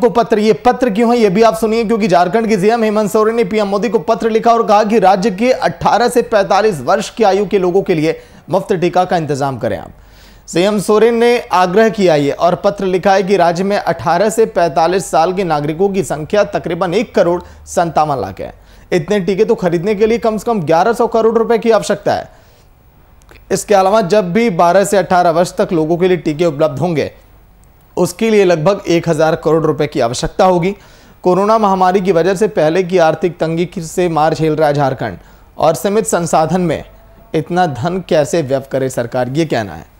को पत्र। ये पत्र क्यों है ये भी आप सुनिए, क्योंकि झारखंड के सीएम हेमंत सोरेन ने पीएम मोदी को पत्र लिखा और कहा कि राज्य के 18 से 45 वर्ष की आयु के लोगों के लिए मुफ्त टीका का इंतजाम करें आप। सीएम सोरेन ने आग्रह किया ये और पत्र लिखा है कि राज्य में 18 से 45 साल के नागरिकों की संख्या तकरीबन 1,57,00,000 है। इतने टीके तो खरीदने के लिए कम से कम 1100 करोड़ रुपए की आवश्यकता है। इसके अलावा जब भी 12 से 18 वर्ष तक लोगों के लिए टीके उपलब्ध होंगे उसके लिए लगभग 1000 करोड़ रुपए की आवश्यकता होगी। कोरोना महामारी की वजह से पहले की आर्थिक तंगी से मार झेल रहा है झारखंड और सीमित संसाधन में इतना धन कैसे व्यय करे सरकार, ये कहना है।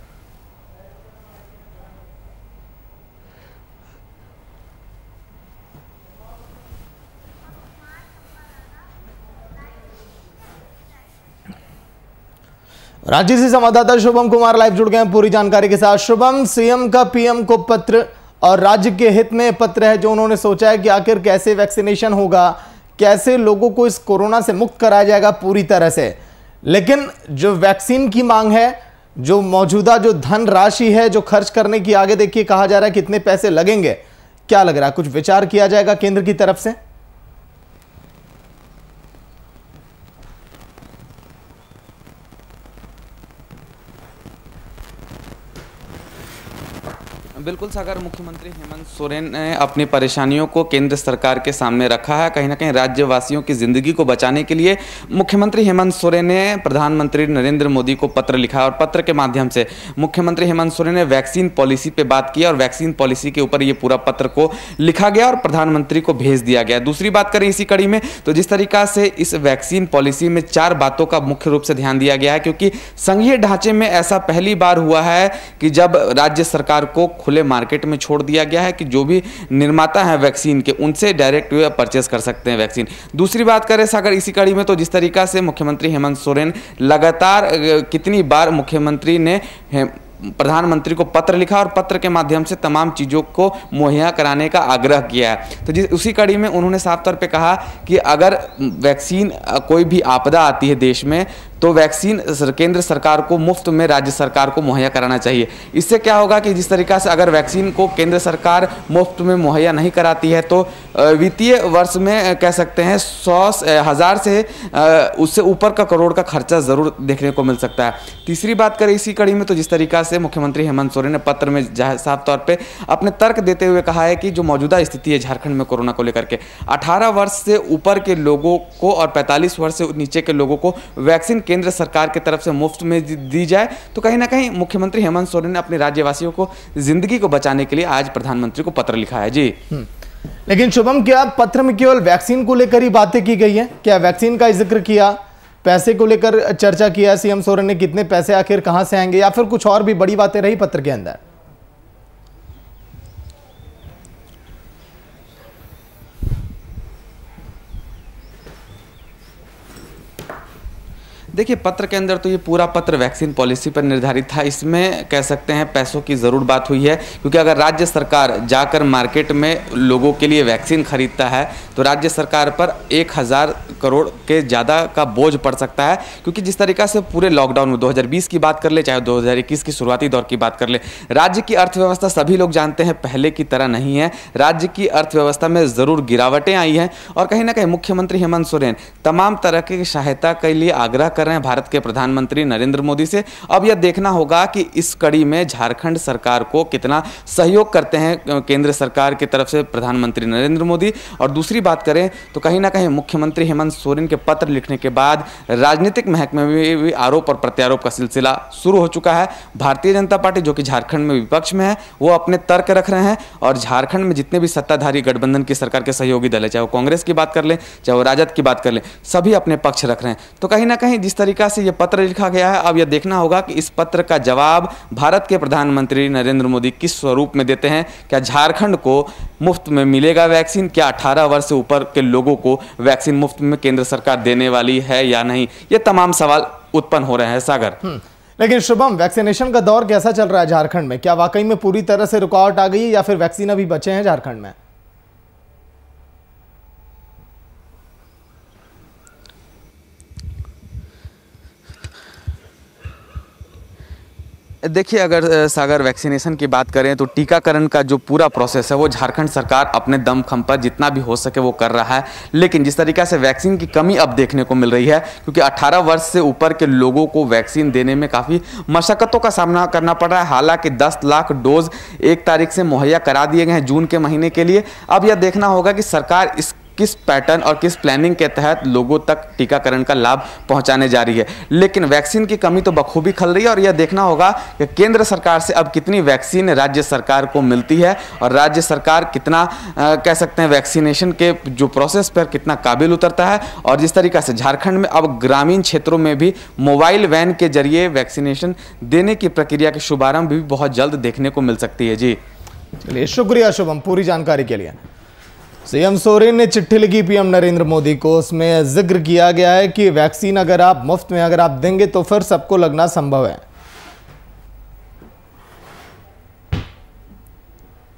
रांची से संवाददाता शुभम कुमार लाइव जुड़ गए हैं पूरी जानकारी के साथ। शुभम, सीएम का पीएम को पत्र और राज्य के हित में पत्र है जो उन्होंने सोचा है कि आखिर कैसे वैक्सीनेशन होगा, कैसे लोगों को इस कोरोना से मुक्त कराया जाएगा पूरी तरह से। लेकिन जो वैक्सीन की मांग है, जो मौजूदा जो धन राशि है जो खर्च करने की आगे देखिए कहा जा रहा है कितने पैसे लगेंगे, क्या लग रहा है कुछ विचार किया जाएगा केंद्र की तरफ से? बिल्कुल सागर, मुख्यमंत्री हेमंत सोरेन ने अपनी परेशानियों को केंद्र सरकार के सामने रखा है। कहीं ना कहीं राज्यवासियों की जिंदगी को बचाने के लिए मुख्यमंत्री हेमंत सोरेन ने प्रधानमंत्री नरेंद्र मोदी को पत्र लिखा और पत्र के माध्यम से मुख्यमंत्री हेमंत सोरेन ने वैक्सीन पॉलिसी पे बात की और वैक्सीन पॉलिसी के ऊपर ये पूरा पत्र को लिखा गया और प्रधानमंत्री को भेज दिया गया। दूसरी बात करें इसी कड़ी में तो जिस तरीका से इस वैक्सीन पॉलिसी में 4 बातों का मुख्य रूप से ध्यान दिया गया है, क्योंकि संघीय ढांचे में ऐसा पहली बार हुआ है कि जब राज्य सरकार को खुले मार्केट में छोड़ दिया गया है कि जो भी निर्माता है वैक्सीन के उनसे डायरेक्ट परचेस कर सकते हैं वैक्सीन। दूसरी बात करें सागर इसी कड़ी में तो जिस तरीका से मुख्यमंत्री हेमंत सोरेन लगातार कितनी बार मुख्यमंत्री ने प्रधानमंत्री को पत्र लिखा और पत्र के माध्यम से तमाम चीज़ों को मुहैया कराने का आग्रह किया है। तो उसी कड़ी में उन्होंने साफ तौर पे कहा कि अगर वैक्सीन कोई भी आपदा आती है देश में तो वैक्सीन केंद्र सरकार को मुफ्त में राज्य सरकार को मुहैया कराना चाहिए। इससे क्या होगा कि जिस तरीका से अगर वैक्सीन को केंद्र सरकार मुफ्त में मुहैया नहीं कराती है तो वित्तीय वर्ष में कह सकते हैं 100,000 से उससे ऊपर का करोड़ का खर्चा जरूर देखने को मिल सकता है। तीसरी बात करें इसी कड़ी में तो जिस तरीका से मुख्यमंत्री हेमंत सोरेन ने पत्र में साफ तौर पे अपने तर्क देते हुए कहा है कि जो मौजूदा स्थिति है झारखंड में कोरोना को लेकर के 18 वर्ष से ऊपर के लोगों को और 45 वर्ष से नीचे के लोगों को वैक्सीन केंद्र सरकार की तरफ से मुफ्त में दी जाए, तो कहीं ना कहीं मुख्यमंत्री हेमंत सोरेन ने अपने राज्यवासियों को जिंदगी को बचाने के लिए आज प्रधानमंत्री को पत्र लिखा है। जी लेकिन शुभम, क्या पत्र में केवल वैक्सीन को लेकर ही बातें की गई है? क्या वैक्सीन का जिक्र किया, पैसे को लेकर चर्चा किया सीएम सोरेन ने, कितने पैसे आखिर कहां से आएंगे, या फिर कुछ और भी बड़ी बातें रही पत्र के अंदर? देखिए पत्र के अंदर तो ये पूरा पत्र वैक्सीन पॉलिसी पर निर्धारित था। इसमें कह सकते हैं पैसों की ज़रूर बात हुई है, क्योंकि अगर राज्य सरकार जाकर मार्केट में लोगों के लिए वैक्सीन खरीदता है तो राज्य सरकार पर 1000 करोड़ के ज़्यादा का बोझ पड़ सकता है। क्योंकि जिस तरीका से पूरे लॉकडाउन में 2020 की बात कर ले चाहे 2021 की शुरुआती दौर की बात कर ले, राज्य की अर्थव्यवस्था सभी लोग जानते हैं पहले की तरह नहीं है। राज्य की अर्थव्यवस्था में ज़रूर गिरावटें आई हैं और कहीं ना कहीं मुख्यमंत्री हेमंत सोरेन तमाम तरह की सहायता के लिए आग्रह कर रहे हैं भारत के प्रधानमंत्री नरेंद्र मोदी से। अब यह देखना होगा कि इस कड़ी में झारखंड सरकार को कितना सहयोग करते हैं केंद्र सरकार की तरफ से प्रधानमंत्री नरेंद्र मोदी। और दूसरी बात करें तो कहीं ना कहीं मुख्यमंत्री हेमंत सोरेन के पत्र लिखने के बाद राजनीतिक महकमे में भी आरोप और प्रत्यारोप का सिलसिला शुरू हो चुका है। भारतीय जनता पार्टी जो कि झारखंड में विपक्ष में है वो अपने तर्क रख रहे हैं और झारखंड में जितने भी सत्ताधारी गठबंधन की सरकार के सहयोगी दल है, चाहे वो कांग्रेस की बात कर लें चाहे वो राजद की बात कर लें, सभी अपने पक्ष रख रहे हैं। तो कहीं ना कहीं जिस तरीका से यह पत्र लिखा गया है, अब यह देखना होगा कि इस पत्र का जवाब भारत के प्रधानमंत्री नरेंद्र मोदी किस स्वरूप में देते हैं। क्या झारखंड को मुफ्त में मिलेगा वैक्सीन? क्या 18 वर्ष से ऊपर के लोगों को वैक्सीन मुफ्त में केंद्र सरकार देने वाली है या नहीं? ये तमाम सवाल उत्पन्न हो रहे हैं सागर। लेकिन शुभम, वैक्सीनेशन का दौर कैसा चल रहा है झारखंड में? क्या वाकई में पूरी तरह से रुकावट आ गई है या फिर वैक्सीन अभी बचे हैं झारखंड में? देखिए, अगर सागर वैक्सीनेशन की बात करें तो टीकाकरण का जो पूरा प्रोसेस है वो झारखंड सरकार अपने दमखम पर जितना भी हो सके वो कर रहा है। लेकिन जिस तरीक़े से वैक्सीन की कमी अब देखने को मिल रही है, क्योंकि 18 वर्ष से ऊपर के लोगों को वैक्सीन देने में काफ़ी मशक्क़तों का सामना करना पड़ रहा है। हालांकि 10 लाख डोज 1 तारीख से मुहैया करा दिए गए हैं जून के महीने के लिए। अब यह देखना होगा कि सरकार किस पैटर्न और किस प्लानिंग के तहत लोगों तक टीकाकरण का लाभ पहुंचाने जा रही है। लेकिन वैक्सीन की कमी तो बखूबी खल रही है और यह देखना होगा कि केंद्र सरकार से अब कितनी वैक्सीन राज्य सरकार को मिलती है और राज्य सरकार कितना कह सकते हैं वैक्सीनेशन के जो प्रोसेस पर कितना काबिल उतरता है। और जिस तरीक़े से झारखंड में अब ग्रामीण क्षेत्रों में भी मोबाइल वैन के जरिए वैक्सीनेशन देने की प्रक्रिया के शुभारंभ भी बहुत जल्द देखने को मिल सकती है। जी चलिए, शुक्रिया शुभम पूरी जानकारी के लिए। सीएम सोरेन ने चिट्ठी लिखी पीएम नरेंद्र मोदी को। उसमें जिक्र किया गया है कि वैक्सीन अगर आप मुफ्त में अगर आप देंगे तो फिर सबको लगना संभव है।